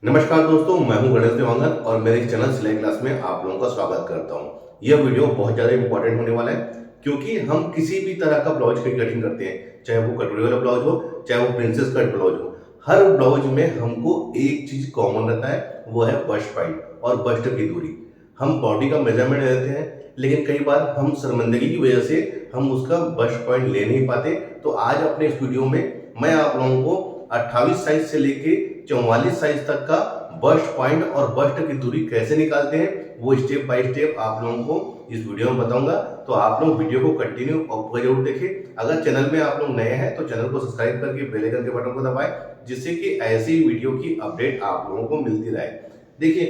नमस्कार दोस्तों, मैं हूं गणेश देवांगन और मेरे चैनल सिलाई क्लास में आप लोगों का स्वागत करता हूं। यह वीडियो बहुत ज़्यादा इंपॉर्टेंट होने वाला है क्योंकि हम किसी भी तरह का ब्लाउज की कटिंग करते हैं, चाहे वो कटोरी वाला ब्लाउज हो, चाहे वो प्रिंसेस कट ब्लाउज हो। हर ब्लाउज में हमको एक चीज कॉमन रहता है, वो है बस्ट पॉइंट और बस्ट की दूरी। हम बॉडी का मेजरमेंट लेते हैं, लेकिन कई बार हम शर्मिंदगी की वजह से हम उसका बस्ट पॉइंट ले नहीं पाते। तो आज अपने इस वीडियो में मैं आप लोगों को 28 साइज से लेके 44 साइज तक का बस्ट पॉइंट और बस्ट की दूरी कैसे निकालते हैं, वो स्टेप बाय स्टेप आप लोगों को इस वीडियो में बताऊंगा। तो आप लोग वीडियो को कंटिन्यू और पूरा जरूर देखें। अगर चैनल में आप लोग नए हैं तो चैनल को सब्सक्राइब करके बेल आइकन के बटन को दबाएं, जिससे कि ऐसी वीडियो की अपडेट आप लोगों को मिलती रहे। देखिए,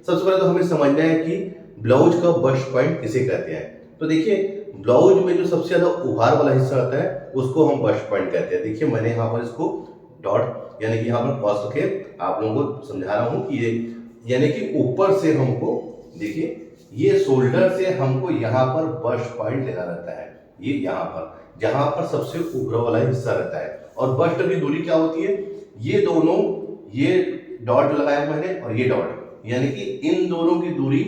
सबसे पहले तो हमें समझना है कि ब्लाउज का बस्ट पॉइंट किसे कहते हैं। तो देखिए, ब्लाउज में जो सबसे ज्यादा उभार वाला हिस्सा आता है उसको हम बस्ट पॉइंट कहते हैं। देखिए, मैंने यहाँ पर इसको डॉट यानी कि यहाँ पर क्रॉस करके आप लोगों को समझा रहा हूँ कि ये यानी कि ऊपर से हमको देखिए, ये शोल्डर से हमको यहाँ पर बस्ट पॉइंट लेना रहता है। ये यहाँ पर जहां पर सबसे उभरा वाला हिस्सा रहता है। और बस्ट की दूरी क्या होती है, ये दोनों, ये डॉट लगाया मैंने और ये डॉट, यानी कि इन दोनों की दूरी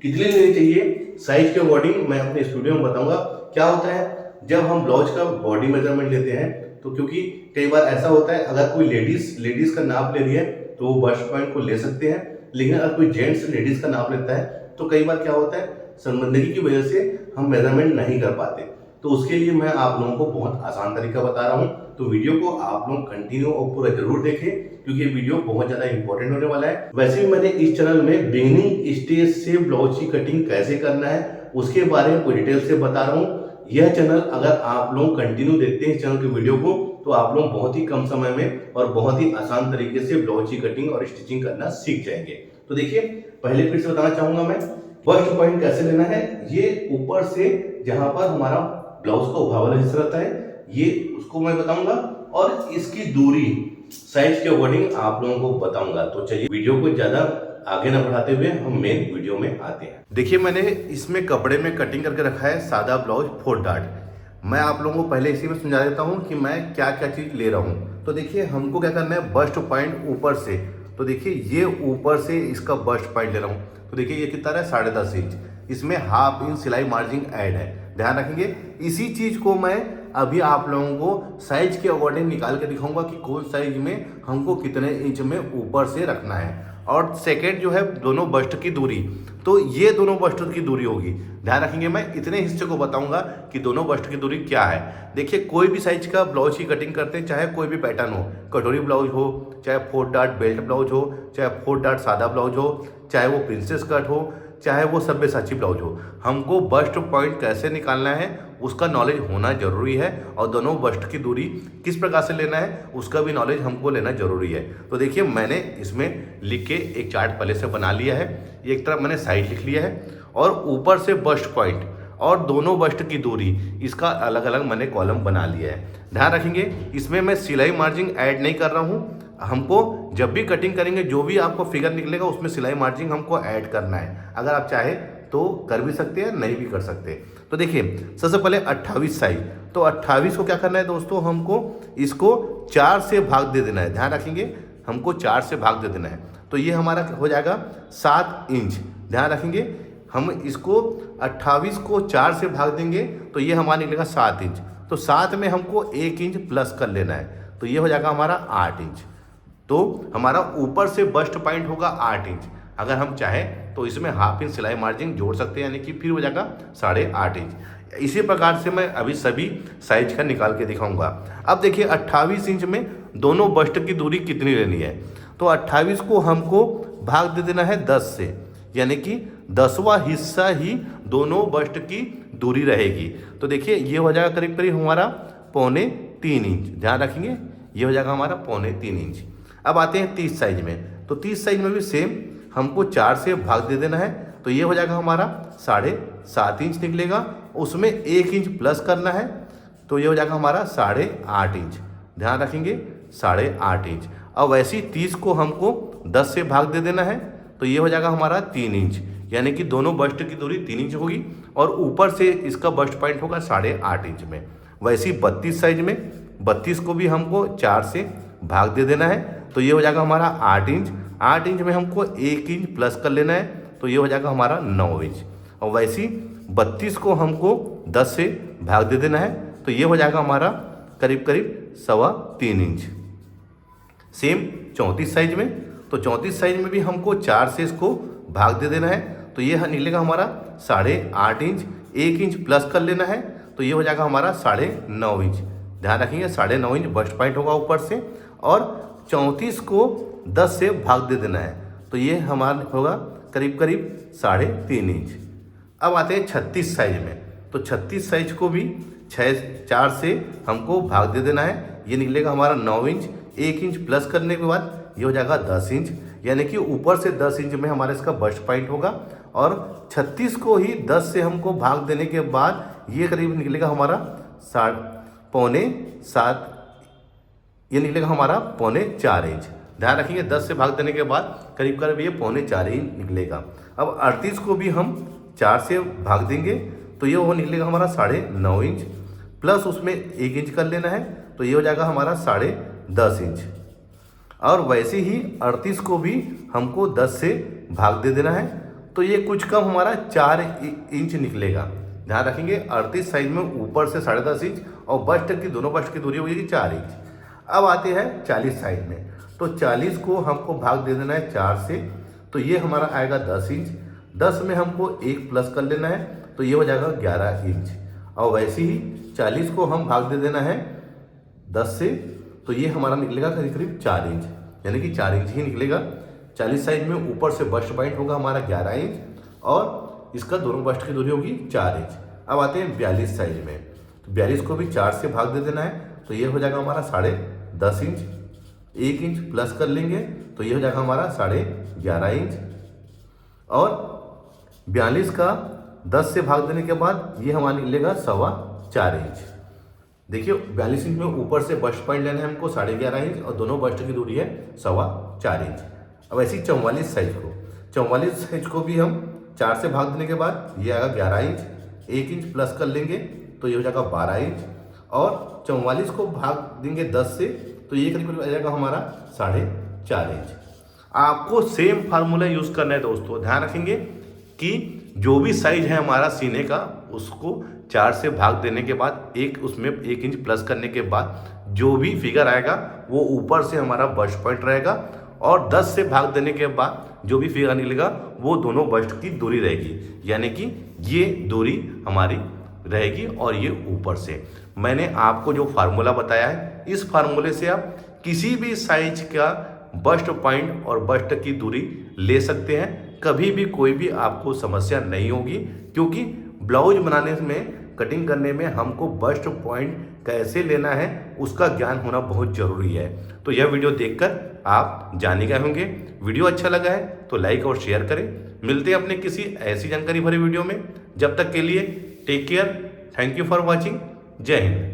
कितनी लेनी चाहिए साइज के अकॉर्डिंग मैं अपने स्टूडियो में बताऊंगा। क्या होता है, जब हम ब्लाउज का बॉडी मेजरमेंट लेते हैं तो क्योंकि कई बार ऐसा होता है, अगर कोई लेडीज का नाप ले लिए तो वो बस्ट पॉइंट को ले सकते हैं, लेकिन अगर कोई जेंट्स लेडीज का नाप लेता है तो कई बार क्या होता है, शर्मिंदगी की वजह से हम मेजरमेंट नहीं कर पाते। तो उसके लिए मैं आप लोगों को बहुत आसान तरीका बता रहा हूं। तो वीडियो को आप लोग कंटिन्यू और पूरा जरूर देखें क्योंकि ये वीडियो बहुत ज्यादा इंपॉर्टेंट होने वाला है। वैसे भी मैंने इस चैनल में बिगिनिंग स्टेज से ब्लाउज की कटिंग कैसे करना है उसके बारे में कोई डिटेल से बता रहा हूँ। यह चैनल अगर आप लोग कंटिन्यू देखते हैं इस चैनल के वीडियो को तो आप लोग बहुत ही कम समय में और बहुत ही आसान तरीके से ब्लाउज की कटिंग और स्टिचिंग करना सीख जाएंगे। तो देखिए, पहले फिर से बताना चाहूंगा मैं बस्ट पॉइंट कैसे लेना है। ये ऊपर से जहां पर हमारा ब्लाउज का उभा वाला हिस्सा रहता है, ये उसको मैं बताऊंगा और इसकी दूरी साइज के अकॉर्डिंग आप लोगों को बताऊंगा। तो चलिए वीडियो को ज्यादा आगे न बढ़ाते हुए हम मेन वीडियो में आते हैं। देखिए, मैंने इसमें कपड़े में कटिंग करके रखा है सादा ब्लाउज 4 डार्ट। मैं आप लोगों को पहले इसी में समझा देता हूं कि मैं क्या क्या चीज ले रहा हूं। तो देखिए, हमको क्या करना है, बस्ट पॉइंट ऊपर से। तो देखिए, ये ऊपर से इसका बस्ट पॉइंट ले रहा हूं। तो देखिए, ये कितना है, 10.5 इंच। इसमें ½ इंच सिलाई मार्जिन ऐड है, ध्यान रखेंगे। इसी चीज को मैं अभी आप लोगों को साइज के अकॉर्डिंग निकाल के दिखाऊंगा कि कौन साइज में हमको कितने इंच में ऊपर से रखना है। और सेकेंड जो है, दोनों बस्ट की दूरी। तो ये दोनों बस्ट की दूरी होगी, ध्यान रखेंगे। मैं इतने हिस्से को बताऊंगा कि दोनों बस्ट की दूरी क्या है। देखिए, कोई भी साइज का ब्लाउज की कटिंग करते हैं, चाहे कोई भी पैटर्न हो, कटोरी ब्लाउज हो, चाहे 4 डार्ट बेल्ट ब्लाउज हो, चाहे 4 डार्ट सादा ब्लाउज हो, चाहे वो प्रिंसेस कट हो, चाहे वो सब्यसाची ब्लाउज हो, हमको बस्ट पॉइंट कैसे निकालना है उसका नॉलेज होना जरूरी है। और दोनों बस्ट की दूरी किस प्रकार से लेना है उसका भी नॉलेज हमको लेना जरूरी है। तो देखिए, मैंने इसमें लिख के एक चार्ट पहले से बना लिया है। एक तरफ मैंने साइड लिख लिया है और ऊपर से बस्ट पॉइंट और दोनों बस्ट की दूरी, इसका अलग अलग मैंने कॉलम बना लिया है। ध्यान रखेंगे, इसमें मैं सिलाई मार्जिन ऐड नहीं कर रहा हूँ। हमको जब भी कटिंग करेंगे जो भी आपको फिगर निकलेगा उसमें सिलाई मार्जिन हमको ऐड करना है। अगर आप चाहे तो कर भी सकते हैं, नहीं भी कर सकते। तो देखिए, सबसे पहले 28 साइज। तो 28 को क्या करना है दोस्तों, हमको इसको 4 से भाग दे देना है। ध्यान रखेंगे, हमको 4 से भाग दे देना है। तो ये हमारा हो जाएगा 7 इंच। ध्यान रखेंगे, हम इसको 28 को 4 से भाग देंगे तो ये हमारा निकलेगा 7 इंच। तो 7 में हमको 1 इंच प्लस कर लेना है, तो ये हो जाएगा हमारा 8 इंच। तो हमारा ऊपर से बस्ट पॉइंट होगा 8 इंच। अगर हम चाहें तो इसमें ½ इंच सिलाई मार्जिन जोड़ सकते हैं, यानी कि फिर हो जाएगा 8.5 इंच। इसी प्रकार से मैं अभी सभी साइज का निकाल के दिखाऊंगा। अब देखिए, 28 इंच में दोनों बस्ट की दूरी कितनी लेनी है। तो 28 को हमको भाग दे देना है 10 से, यानी कि 10वां हिस्सा ही दोनों बस्ट की दूरी रहेगी। तो देखिए, ये हो जाएगा करीब करीब हमारा 3.25 इंच। ध्यान रखेंगे, ये हो जाएगा हमारा 3.25 इंच। अब आते हैं 30 साइज में। तो 30 साइज में भी सेम हमको 4 से भाग दे देना है। तो ये हो जाएगा हमारा 7.5 इंच निकलेगा, उसमें 1 इंच प्लस करना है। तो ये हो जाएगा हमारा 8.5 इंच। ध्यान रखेंगे, 8.5 इंच। अब वैसे ही 30 को हमको 10 से भाग दे देना है। तो ये हो जाएगा हमारा 3 इंच, यानी कि दोनों बस्ट की दूरी 3 इंच होगी और ऊपर से इसका बस्ट पॉइंट होगा 8.5 इंच में। वैसे ही 32 साइज में 32 को भी हमको 4 से भाग दे देना है। तो ये हो जाएगा हमारा 8 इंच। 8 इंच में हमको 1 इंच प्लस कर लेना है, तो ये हो जाएगा हमारा 9 इंच। और वैसे ही 32 को हमको 10 से भाग दे देना है, तो ये हो जाएगा हमारा करीब करीब 3.25 इंच। सेम 34 साइज में, तो 34 साइज में भी हमको 4 से इसको भाग दे देना है, तो ये निकलेगा हमारा 8.5 इंच। 1 इंच प्लस कर लेना है, तो ये हो जाएगा हमारा 9.5 इंच। ध्यान रखिए 9.5 इंच बस्ट पॉइंट होगा ऊपर से, और 34 को 10 से भाग दे देना है, तो ये हमारा होगा करीब करीब 3.5 इंच। अब आते हैं 36 साइज में, तो 36 साइज को भी 4 से हमको भाग दे देना है, ये निकलेगा हमारा 9 इंच। 1 इंच प्लस करने के बाद ये हो जाएगा 10 इंच, यानी कि ऊपर से 10 इंच में हमारा इसका बस्ट पॉइंट होगा। और 36 को ही 10 से हमको भाग देने के बाद ये करीब निकलेगा हमारा 7.25, ये निकलेगा हमारा 4.25 इंच। ध्यान रखिए 10 से भाग देने के बाद करीब करीब ये 4.25 इंच निकलेगा। अब 38 को भी हम 4 से भाग देंगे, तो ये वो निकलेगा हमारा 9.5 इंच, प्लस उसमें 1 इंच कर लेना है, तो ये हो जाएगा हमारा 10.5 इंच। और वैसे ही 38 को भी हमको 10 से भाग दे देना है, तो ये कुछ कम हमारा 4 इंच निकलेगा। ध्यान रखेंगे 38 साइज में ऊपर से 10.5 इंच, और बस्ट की दोनों बस्ट की दूरी होगी 4 इंच। अब आते हैं 40 साइज में, तो 40 को हमको भाग दे देना है 4 से, तो ये हमारा आएगा 10 इंच। 10 में हमको 1 प्लस कर लेना है, तो ये हो जाएगा 11 इंच। और वैसे ही 40 को हम भाग दे देना है 10 से, तो ये हमारा निकलेगा करीब करीब 4 इंच, यानी कि 4 इंच ही निकलेगा। 40 साइज में ऊपर से बस्ट पॉइंट होगा हमारा 11 इंच, और इसका दोनों बस्ट की दूरी होगी 4 इंच। अब आते हैं 42 साइज में, तो 42 को भी 4 से भाग दे देना है, तो ये हो जाएगा हमारा 10.5 इंच। 1 इंच प्लस कर लेंगे, तो ये हो जाएगा हमारा 11.5 इंच। और 42 का 10 से भाग देने के बाद ये हमारा निकलेगा 4.25 इंच। देखिए 42 इंच में ऊपर से बस्ट पॉइंट लेना है हमको 11.5 इंच, और दोनों बस्ट की दूरी है 4.25 इंच। अब ऐसी 44 साइज को भी हम 4 से भाग देने के बाद ये आएगा 11 इंच। 1 इंच प्लस कर लेंगे, तो ये हो जाएगा 12 इंच। और 44 को भाग देंगे 10 से, तो ये करीब आ जाएगा हमारा 4.5 इंच। आपको सेम फार्मूला यूज़ करना है दोस्तों। ध्यान रखेंगे कि जो भी साइज है हमारा सीने का, उसको 4 से भाग देने के बाद उसमें 1 इंच प्लस करने के बाद जो भी फिगर आएगा वो ऊपर से हमारा बस्ट पॉइंट रहेगा, और 10 से भाग देने के बाद जो भी फिगर निकलेगा वो दोनों बस्ट की दूरी रहेगी, यानी कि ये दूरी हमारी रहेगी और ये ऊपर से। मैंने आपको जो फार्मूला बताया है, इस फार्मूले से आप किसी भी साइज का बस्ट पॉइंट और बस्ट की दूरी ले सकते हैं। कभी भी कोई भी आपको समस्या नहीं होगी, क्योंकि ब्लाउज बनाने में, कटिंग करने में हमको बस्ट पॉइंट कैसे लेना है उसका ज्ञान होना बहुत ज़रूरी है। तो यह वीडियो देखकर आप जाने गए होंगे। वीडियो अच्छा लगा है तो लाइक और शेयर करें। मिलते हैं अपने किसी ऐसी जानकारी भरे वीडियो में। जब तक के लिए take care. Thank you for watching. जय हिंद।